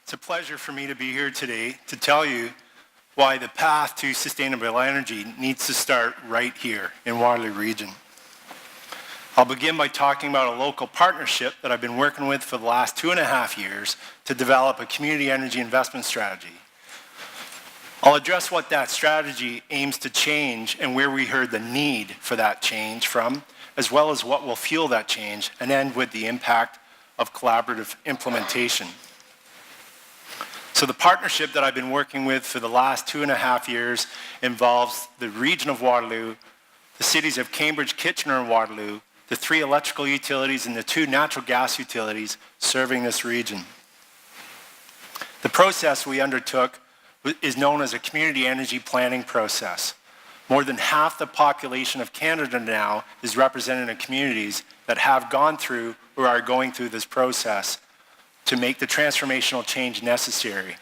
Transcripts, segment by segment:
It's a pleasure for me to be here today to tell you why the path to sustainable energy needs to start right here in Waterloo Region. I'll begin by talking about a local partnership that I've been working with for the last 2.5 years to develop a community energy investment strategy. I'll address what that strategy aims to change and where we heard the need for that change from, as well as what will fuel that change, and end with the impact of collaborative implementation. So the partnership that I've been working with for the last 2.5 years involves the region of Waterloo, the cities of Cambridge, Kitchener, and Waterloo, the 3 electrical utilities and the 2 natural gas utilities serving this region. The process we undertook is known as a community energy planning process. More than half the population of Canada now is represented in communities that have gone through or are going through this process to make the transformational change necessary.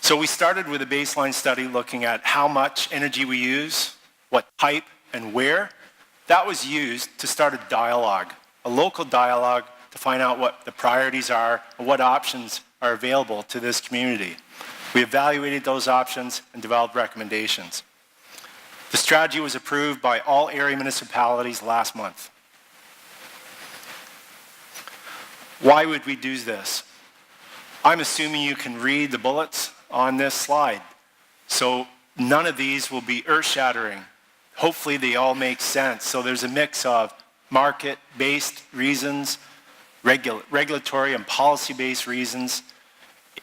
So we started with a baseline study looking at how much energy we use, what type, and where. That was used to start a dialogue, a local dialogue to find out what the priorities are and what options are available to this community. We evaluated those options and developed recommendations. The strategy was approved by all area municipalities last month. Why would we do this? I'm assuming you can read the bullets on this slide. So none of these will be earth-shattering. Hopefully they all make sense. So there's a mix of market-based reasons, regulatory and policy-based reasons,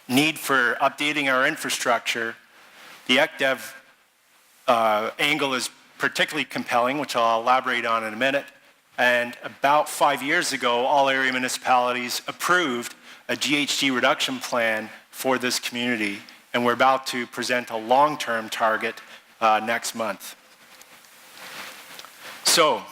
need for updating our infrastructure. The ECDEV angle is particularly compelling, which I'll elaborate on in a minute. And about 5 years ago, all area municipalities approved a GHG reduction plan for this community, and we're about to present a long-term target next month. So,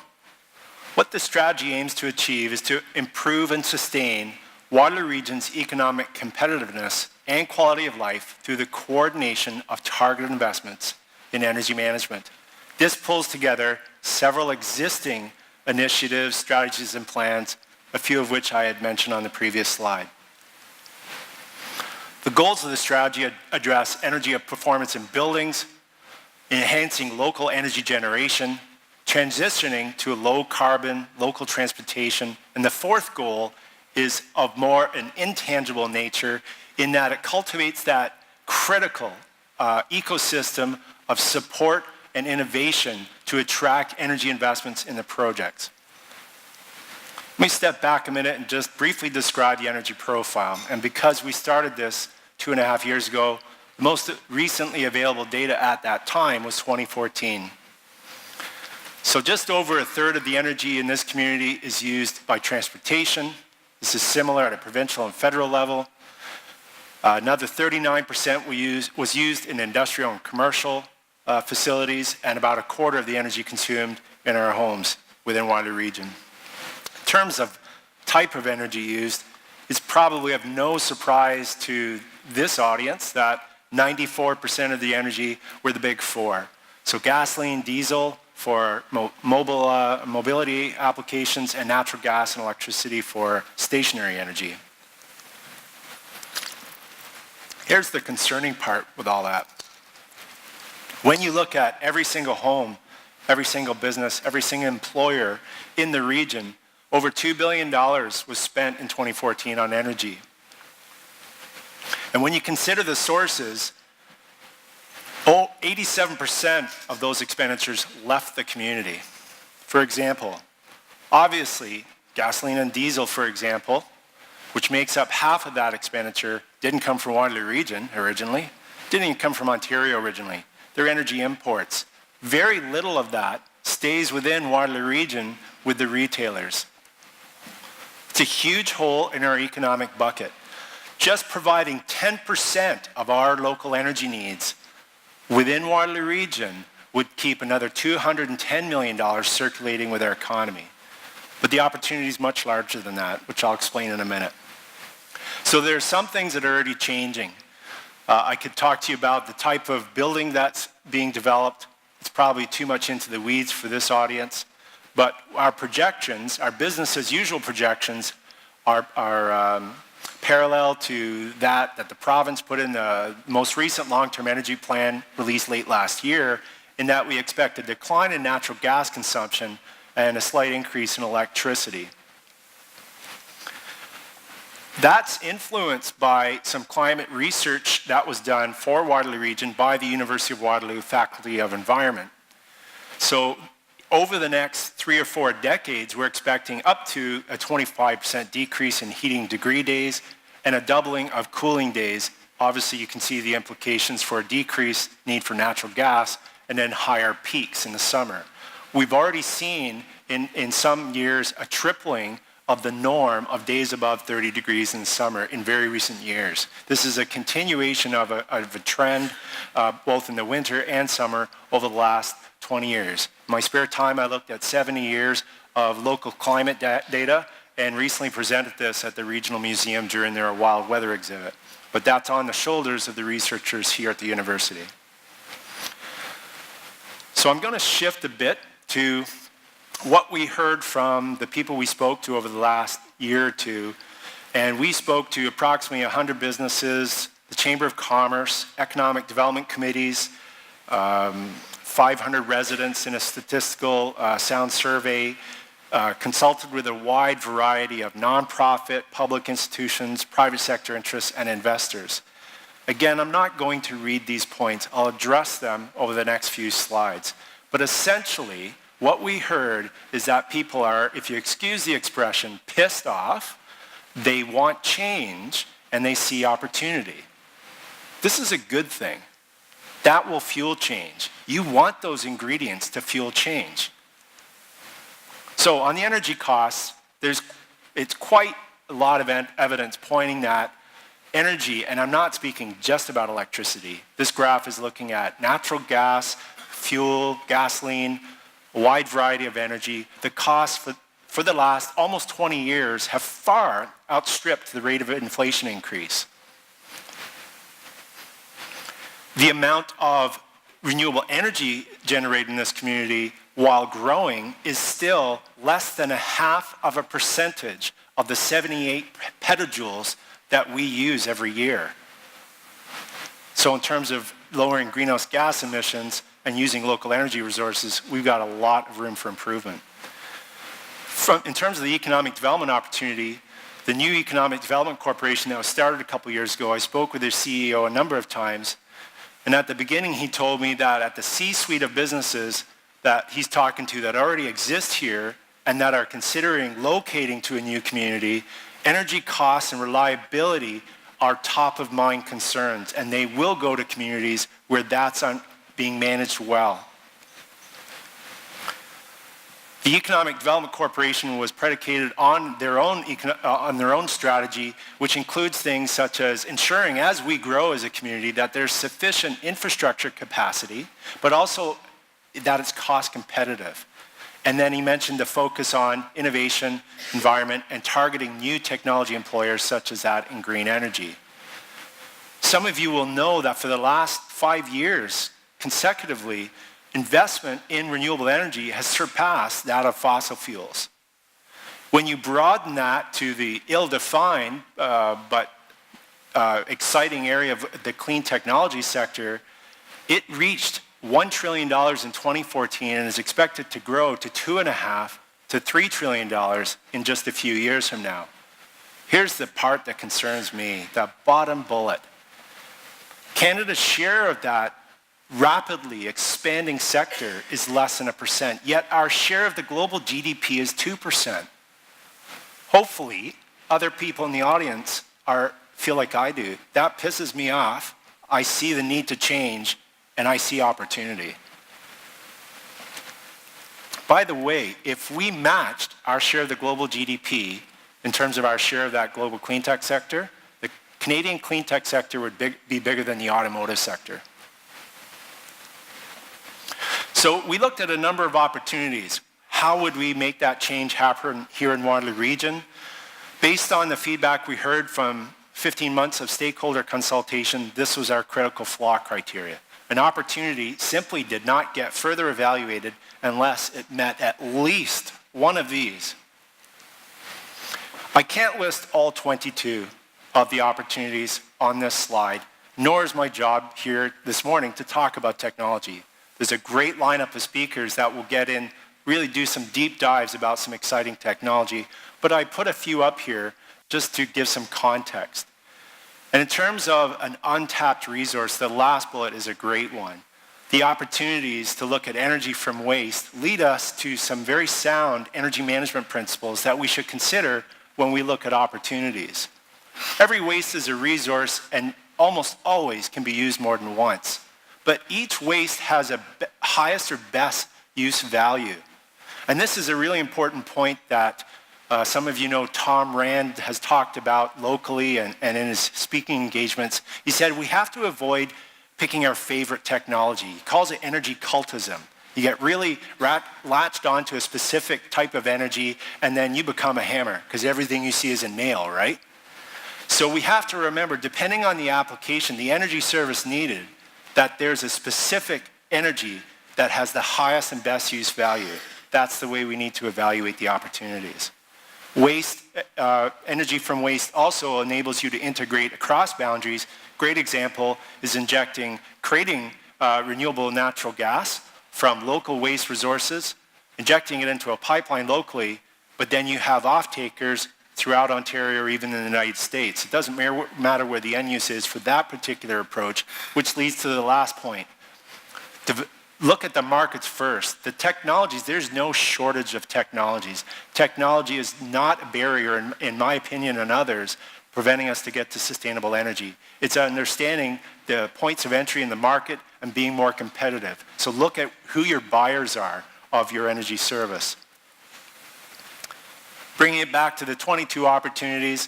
what the strategy aims to achieve is to improve and sustain Waterloo Region's economic competitiveness and quality of life through the coordination of targeted investments in energy management. This pulls together several existing initiatives, strategies, and plans, a few of which I had mentioned on the previous slide. The goals of the strategy address energy performance in buildings, enhancing local energy generation, transitioning to a low-carbon local transportation, and the fourth goal is of more an intangible nature in that it cultivates that critical ecosystem of support and innovation to attract energy investments in the projects. Let me step back a minute and just briefly describe the energy profile. And because we started this 2.5 years ago, the most recently available data at that time was 2014. So just over 1/3 of the energy in this community is used by transportation. This is similar at a provincial and federal level. Another 39% was used in industrial and commercial facilities, and about 1/4 of the energy consumed in our homes within Waterloo Region. In terms of type of energy used, it's probably of no surprise to this audience that 94% of the energy were the big 4. So gasoline, diesel for mobility applications, and natural gas and electricity for stationary energy. Here's the concerning part with all that. When you look at every single home, every single business, every single employer in the region, over $2 billion was spent in 2014 on energy. And when you consider the sources, 87% of those expenditures left the community. For example, obviously, gasoline and diesel, for example, which makes up half of that expenditure, didn't come from Waterloo Region originally, didn't even come from Ontario originally. They're energy imports. Very little of that stays within Waterloo Region with the retailers. It's a huge hole in our economic bucket. Just providing 10% of our local energy needs within Waterloo Region would keep another $210 million circulating with our economy. But the opportunity is much larger than that, which I'll explain in a minute. So there are some things that are already changing. I could talk to you about the type of building that's being developed. It's probably too much into the weeds for this audience. But our projections, our business as usual projections, are parallel to that the province put in the most recent long-term energy plan released late last year, in that we expect a decline in natural gas consumption and a slight increase in electricity. That's influenced by some climate research that was done for Waterloo Region by the University of Waterloo Faculty of Environment. So over the next 3 or 4 decades, we're expecting up to a 25% decrease in heating degree days and a doubling of cooling days. Obviously, you can see the implications for a decreased need for natural gas and then higher peaks in the summer. We've already seen in some years a tripling of the norm of days above 30 degrees in the summer in very recent years. This is a continuation of a trend both in the winter and summer over the last 20 years. In my spare time, I looked at 70 years of local climate data and recently presented this at the Regional Museum during their wild weather exhibit. But that's on the shoulders of the researchers here at the university. So I'm going to shift a bit to what we heard from the people we spoke to over the last year or two. And we spoke to approximately 100 businesses, the Chamber of Commerce, economic development committees, 500 residents in a statistical sound survey, consulted with a wide variety of nonprofit, public institutions, private sector interests, and investors. Again, I'm not going to read these points. I'll address them over the next few slides. But essentially, what we heard is that people are, if you excuse the expression, pissed off, they want change, and they see opportunity. This is a good thing. That will fuel change. You want those ingredients to fuel change. So on the energy costs, it's quite a lot of evidence pointing that energy, and I'm not speaking just about electricity. This graph is looking at natural gas, fuel, gasoline, a wide variety of energy. The costs for the last almost 20 years have far outstripped the rate of inflation increase. The amount of renewable energy generated in this community while growing is still less than 0.5% of the 78 petajoules that we use every year. So in terms of lowering greenhouse gas emissions and using local energy resources, we've got a lot of room for improvement. In terms of the economic development opportunity, the new Economic Development Corporation that was started a couple years ago, I spoke with their CEO a number of times, and at the beginning he told me that at the C-suite of businesses that he's talking to that already exist here and that are considering locating to a new community, energy costs and reliability are top of mind concerns, and they will go to communities where that's being managed well. The Economic Development Corporation was predicated on their own strategy, which includes things such as ensuring as we grow as a community that there's sufficient infrastructure capacity, but also that it's cost competitive. And then he mentioned the focus on innovation, environment, and targeting new technology employers such as that in green energy. Some of you will know that for the last 5 years consecutively, investment in renewable energy has surpassed that of fossil fuels. When you broaden that to the ill-defined but exciting area of the clean technology sector, it reached $1 trillion in 2014 and is expected to grow to $2.5 to $3 trillion in just a few years from now. Here's the part that concerns me, the bottom bullet. Canada's share of that rapidly expanding sector is less than 1%, yet our share of the global GDP is 2%. Hopefully, other people in the audience feel like I do. That pisses me off. I see the need to change, and I see opportunity. By the way, if we matched our share of the global GDP in terms of our share of that global clean tech sector, the Canadian clean tech sector would be bigger than the automotive sector. So we looked at a number of opportunities. How would we make that change happen here in Waterloo Region? Based on the feedback we heard from 15 months of stakeholder consultation, this was our critical flaw criteria. An opportunity simply did not get further evaluated unless it met at least one of these. I can't list all 22, of the opportunities on this slide, nor is my job here this morning to talk about technology. There's a great lineup of speakers that will get in, really do some deep dives about some exciting technology, but I put a few up here just to give some context. And in terms of an untapped resource, the last bullet is a great one. The opportunities to look at energy from waste lead us to some very sound energy management principles that we should consider when we look at opportunities. Every waste is a resource and almost always can be used more than once. But each waste has a highest or best use value. And this is a really important point that some of you know Tom Rand has talked about locally and in his speaking engagements. He said we have to avoid picking our favorite technology. He calls it energy cultism. You get really latched onto a specific type of energy and then you become a hammer because everything you see is a nail, right? So we have to remember, depending on the application, the energy service needed, that there's a specific energy that has the highest and best use value. That's the way we need to evaluate the opportunities. Waste, energy from waste also enables you to integrate across boundaries. Great example is creating renewable natural gas from local waste resources, injecting it into a pipeline locally, but then you have off-takers throughout Ontario or even in the United States. It doesn't matter where the end use is for that particular approach, which leads to the last point. To look at the markets first. The technologies, there's no shortage of technologies. Technology is not a barrier, in my opinion and others, preventing us to get to sustainable energy. It's understanding the points of entry in the market and being more competitive. So look at who your buyers are of your energy service. Bringing it back to the 22 opportunities,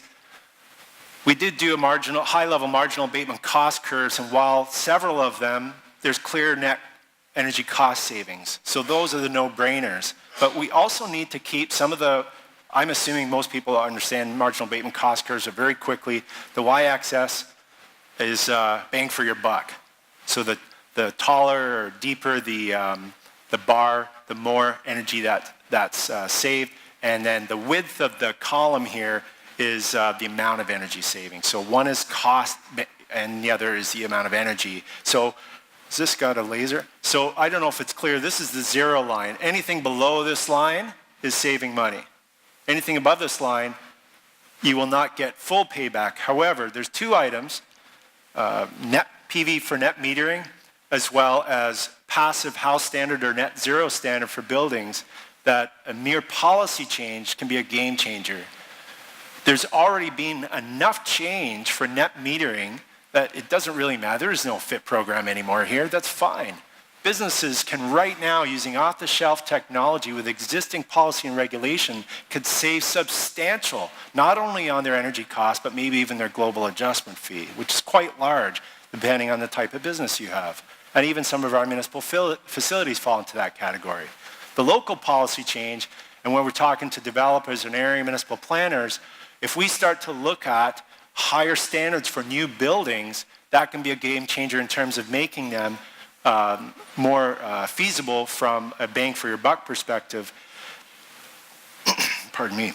we did do a high-level marginal abatement cost curves, and while several of them, there's clear net energy cost savings. So those are the no-brainers. But we also need to keep some of the, I'm assuming most people understand marginal abatement cost curves are very quickly. The y-axis is bang for your buck. So the taller or deeper the bar, the more energy that's saved. And then the width of the column here is the amount of energy saving. So one is cost and the other is the amount of energy. So has this got a laser? So I don't know if it's clear. This is the zero line. Anything below this line is saving money. Anything above this line, you will not get full payback. However, there's two items, net PV for net metering, as well as passive house standard or net zero standard for buildings, that a mere policy change can be a game changer. There's already been enough change for net metering that it doesn't really matter. There is no FIT program anymore here. That's fine. Businesses can right now, using off-the-shelf technology with existing policy and regulation, could save substantial, not only on their energy costs, but maybe even their global adjustment fee, which is quite large, depending on the type of business you have. And even some of our municipal facilities fall into that category. The local policy change, and when we're talking to developers and area municipal planners, if we start to look at higher standards for new buildings, that can be a game changer in terms of making them more feasible from a bang for your buck perspective. Pardon me.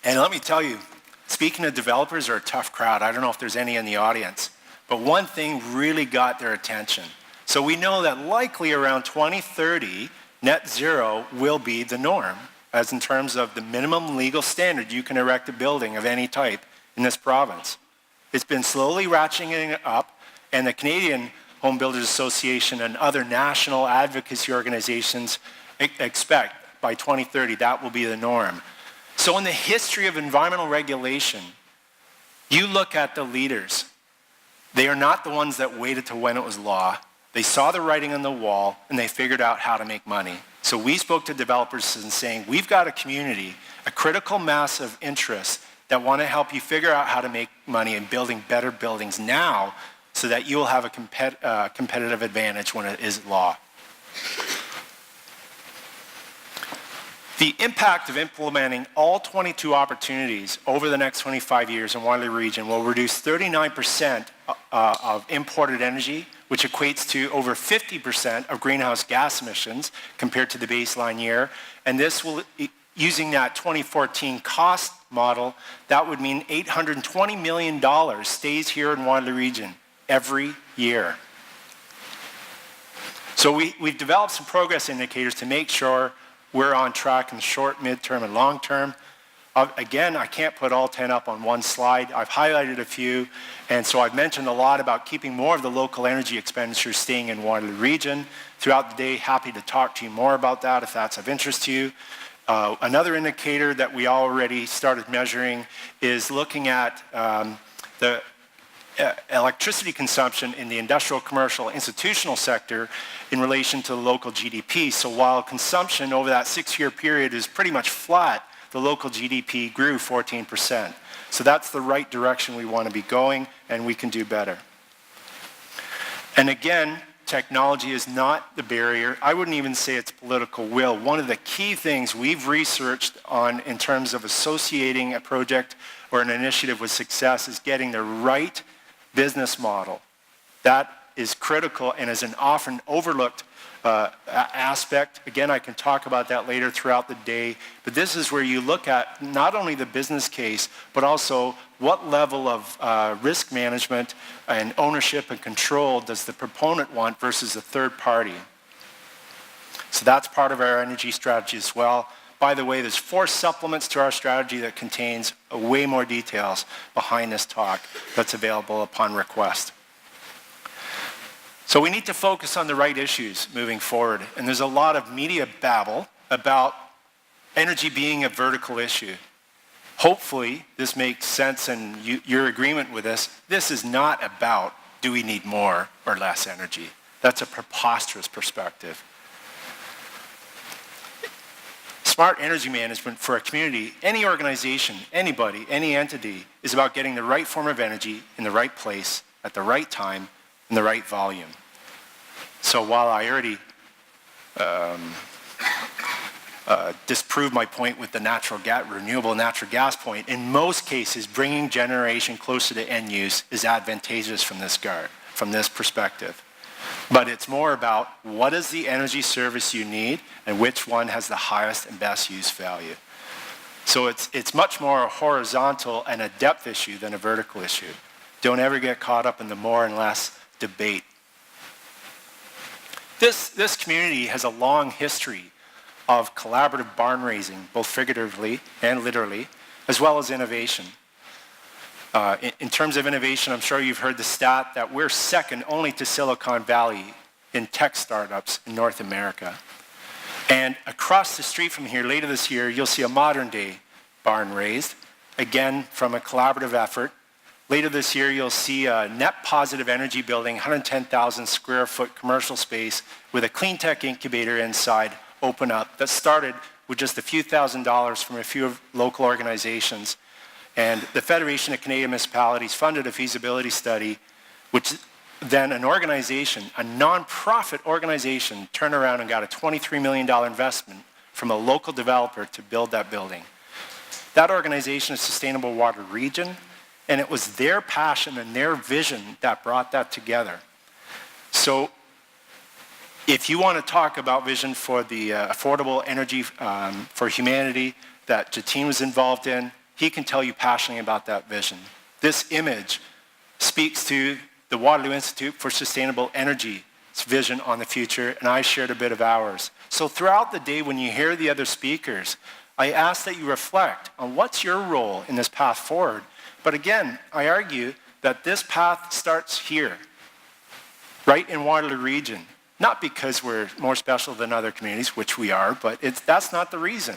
And let me tell you, speaking of developers are a tough crowd. I don't know if there's any in the audience, but one thing really got their attention. So we know that likely around 2030, net zero will be the norm, as in terms of the minimum legal standard you can erect a building of any type in this province. It's been slowly ratcheting up, and the Canadian Home Builders Association and other national advocacy organizations expect by 2030 that will be the norm. So in the history of environmental regulation, you look at the leaders. They are not the ones that waited to when it was law. They saw the writing on the wall, and they figured out how to make money. So we spoke to developers and saying, we've got a community, a critical mass of interests that want to help you figure out how to make money in building better buildings now so that you will have a competitive advantage when it is law. The impact of implementing all 22 opportunities over the next 25 years in Waterloo Region will reduce 39% of imported energy, which equates to over 50% of greenhouse gas emissions compared to the baseline year. And this will using that 2014 cost model, that would mean $820 million stays here in Waterloo Region every year. So we've developed some progress indicators to make sure we're on track in the short, midterm, and long term. Again, I can't put all 10 up on one slide. I've highlighted a few, and so I've mentioned a lot about keeping more of the local energy expenditures staying in Waterloo Region. Throughout the day, happy to talk to you more about that if that's of interest to you. Another indicator that we already started measuring is looking at the electricity consumption in the industrial, commercial, institutional sector in relation to the local GDP. So while consumption over that 6-year period is pretty much flat, the local GDP grew 14%. So that's the right direction we want to be going, and we can do better. And again, technology is not the barrier. I wouldn't even say it's political will. One of the key things we've researched on in terms of associating a project or an initiative with success is getting the right business model. That is critical and is an often overlooked aspect. Again, I can talk about that later throughout the day, but this is where you look at not only the business case, but also what level of risk management and ownership and control does the proponent want versus a third party. So that's part of our energy strategy as well. By the way, there's 4 supplements to our strategy that contains way more details behind this talk that's available upon request. So we need to focus on the right issues moving forward. And there's a lot of media babble about energy being a vertical issue. Hopefully, this makes sense and your agreement with this. This is not about do we need more or less energy. That's a preposterous perspective. Smart energy management for a community, any organization, anybody, any entity, is about getting the right form of energy in the right place, at the right time, in the right volume. So while I already disproved my point with the renewable natural gas point, in most cases, bringing generation closer to end use is advantageous from this perspective. But it's more about what is the energy service you need and which one has the highest and best use value. So it's much more a horizontal and a depth issue than a vertical issue. Don't ever get caught up in the more and less debate. This community has a long history of collaborative barn raising, both figuratively and literally, as well as innovation. In terms of innovation, I'm sure you've heard the stat that we're second only to Silicon Valley in tech startups in North America. And across the street from here, later this year, you'll see a modern-day barn raised, again, from a collaborative effort. Later this year, you'll see a net positive energy building, 110,000 square foot commercial space with a clean tech incubator inside open up that started with just a few $1,000s from a few local organizations. And the Federation of Canadian Municipalities funded a feasibility study, which then an organization, a non-profit organization, turned around and got a $23 million investment from a local developer to build that building. That organization is Sustainable Water Region, and it was their passion and their vision that brought that together. So if you want to talk about vision for the affordable energy for humanity that Jatin was involved in, he can tell you passionately about that vision. This image speaks to the Waterloo Institute for Sustainable Energy's vision on the future, and I shared a bit of ours. So throughout the day, when you hear the other speakers, I ask that you reflect on what's your role in this path forward. But again, I argue that this path starts here, right in Waterloo Region. Not because we're more special than other communities, which we are, but that's not the reason.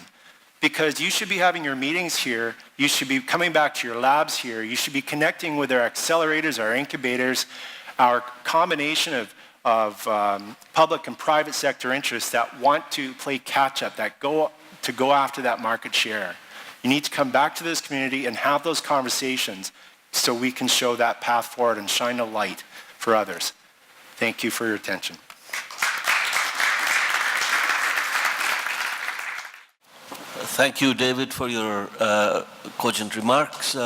Because you should be having your meetings here, you should be coming back to your labs here, you should be connecting with our accelerators, our incubators, our combination of public and private sector interests that want to play catch up, that go after that market share. You need to come back to this community and have those conversations so we can show that path forward and shine a light for others. Thank you for your attention. Thank you, David, for your cogent remarks.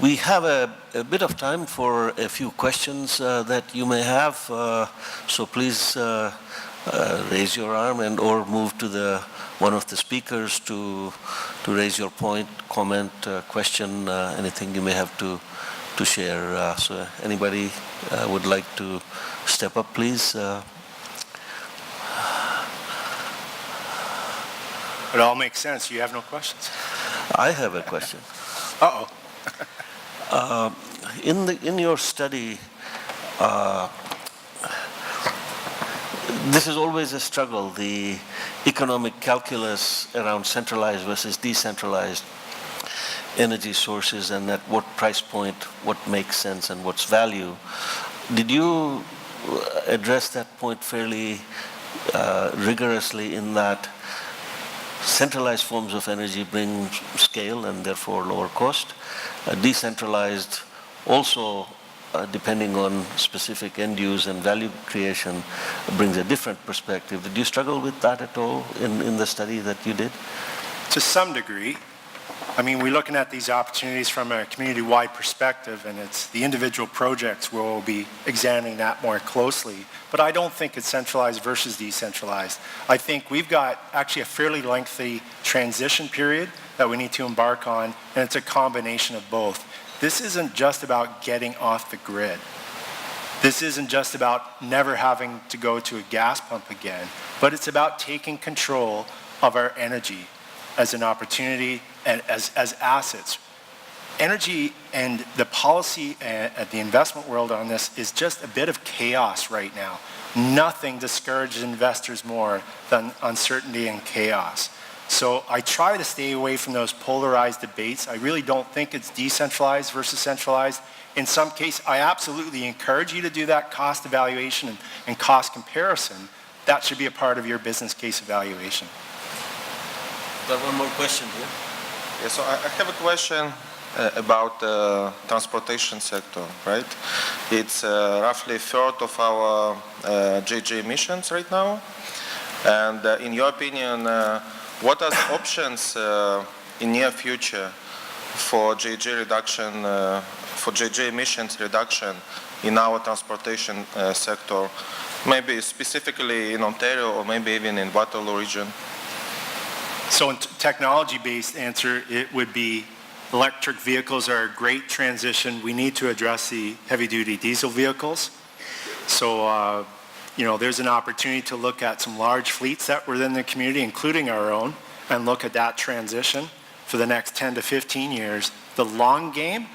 We have a bit of time for a few questions that you may have, so please raise your arm and or move to one of the speakers to raise your point, comment, question, anything you may have to share. So anybody would like to step up, please? It all makes sense. You have no questions. I have a question. Uh-oh. In your study, this is always a struggle, the economic calculus around centralized versus decentralized energy sources, and at what price point, what makes sense and what's value. Did you address that point fairly rigorously, in that centralized forms of energy bring scale and therefore lower cost? Decentralized also, depending on specific end use and value creation, brings a different perspective. Did you struggle with that at all in the study that you did? To some degree. I mean, we're looking at these opportunities from a community-wide perspective, and it's the individual projects where we'll be examining that more closely. But I don't think it's centralized versus decentralized. I think we've got actually a fairly lengthy transition period that we need to embark on, and it's a combination of both. This isn't just about getting off the grid. This isn't just about never having to go to a gas pump again, but it's about taking control of our energy as an opportunity and as assets. Energy and the policy at the investment world on this is just a bit of chaos right now. Nothing discourages investors more than uncertainty and chaos. So I try to stay away from those polarized debates. I really don't think it's decentralized versus centralized. In some cases, I absolutely encourage you to do that cost evaluation and cost comparison. That should be a part of your business case evaluation. Got one more question here. Yeah, so I have a question about the transportation sector, right? It's roughly a third of our JJ emissions right now. And in your opinion, what are the options in near future for JJ reduction, for JJ emissions reduction in our transportation sector, maybe specifically in Ontario or maybe even in Waterloo region? So in technology-based answer, it would be electric vehicles are a great transition. We need to address the heavy-duty diesel vehicles. So, there's an opportunity to look at some large fleets that were in the community, including our own, and look at that transition for the next 10 to 15 years. The long game,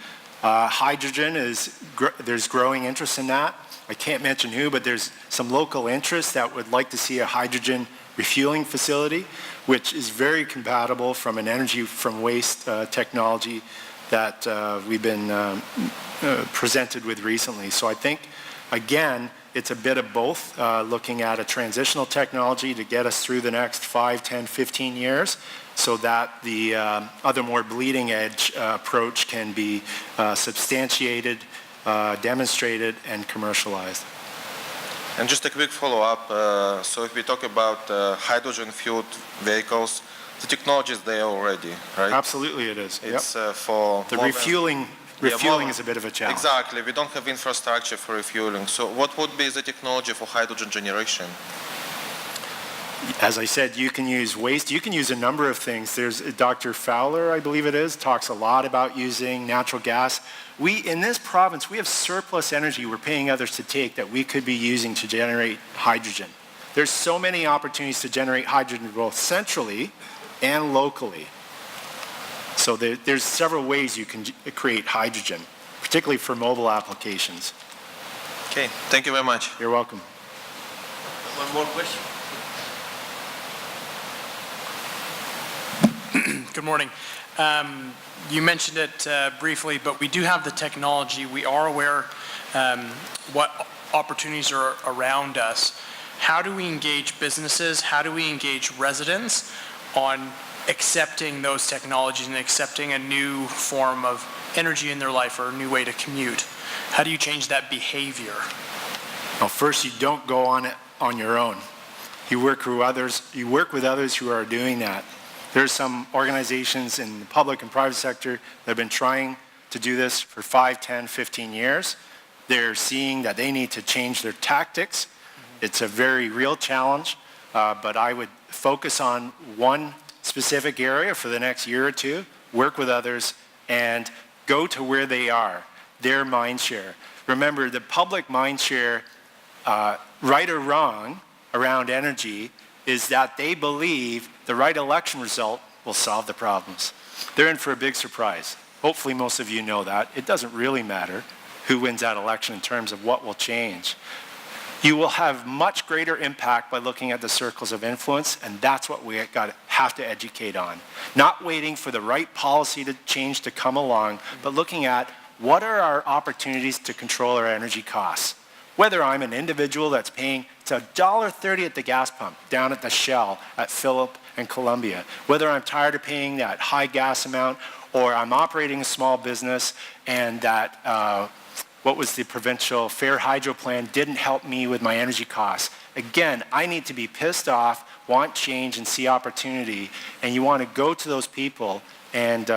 hydrogen there's growing interest in that. I can't mention who, but there's some local interest that would like to see a hydrogen refueling facility, which is very compatible from an energy from waste technology that we've been presented with recently. So I think, again, it's a bit of both, looking at a transitional technology to get us through the next 5, 10, 15 years, so that the other more bleeding edge approach can be substantiated, demonstrated, and commercialized. And just a quick follow-up. So if we talk about hydrogen-fueled vehicles, the technology is there already, right? Absolutely it is. It's for the refueling is a bit of a challenge. Exactly. We don't have infrastructure for refueling. So what would be the technology for hydrogen generation? As I said, you can use waste. You can use a number of things. There's Dr. Fowler, I believe it is, talks a lot about using natural gas. In this province, we have surplus energy we're paying others to take that we could be using to generate hydrogen. There's so many opportunities to generate hydrogen both centrally and locally. So there's several ways you can create hydrogen, particularly for mobile applications. Okay, thank you very much. You're welcome. One more question. Good morning. You mentioned it briefly, but we do have the technology. We are aware what opportunities are around us. How do we engage businesses? How do we engage residents on accepting those technologies and accepting a new form of energy in their life or a new way to commute? How do you change that behavior? Well, first, you don't go on it on your own. You work with others. You work with others who are doing that. There's some organizations in the public and private sector that have been trying to do this for 5, 10, 15 years. They're seeing that they need to change their tactics. It's a very real challenge, but I would focus on one specific area for the next year or two, work with others, and go to where they are, their mind share. Remember, the public mind share, right or wrong, around energy is that they believe the right election result will solve the problems. They're in for a big surprise. Hopefully most of you know that. It doesn't really matter who wins that election in terms of what will change. You will have much greater impact by looking at the circles of influence, and that's what we have to educate on. Not waiting for the right policy to change to come along, but looking at what are our opportunities to control our energy costs. Whether I'm an individual that's paying, it's $1.30 at the gas pump, down at the Shell, at Phillip and Columbia. Whether I'm tired of paying that high gas amount, or I'm operating a small business and that, what was the provincial fair hydro plan didn't help me with my energy costs. Again, I need to be pissed off, want change, and see opportunity. And you want to go to those people and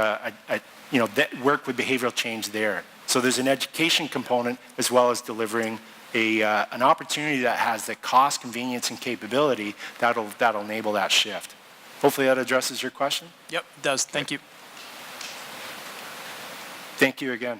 work with behavioral change there. So there's an education component as well as delivering an opportunity that has the cost, convenience, and capability that'll enable that shift. Hopefully that addresses your question. Yep, it does. Thank you. Thank you again.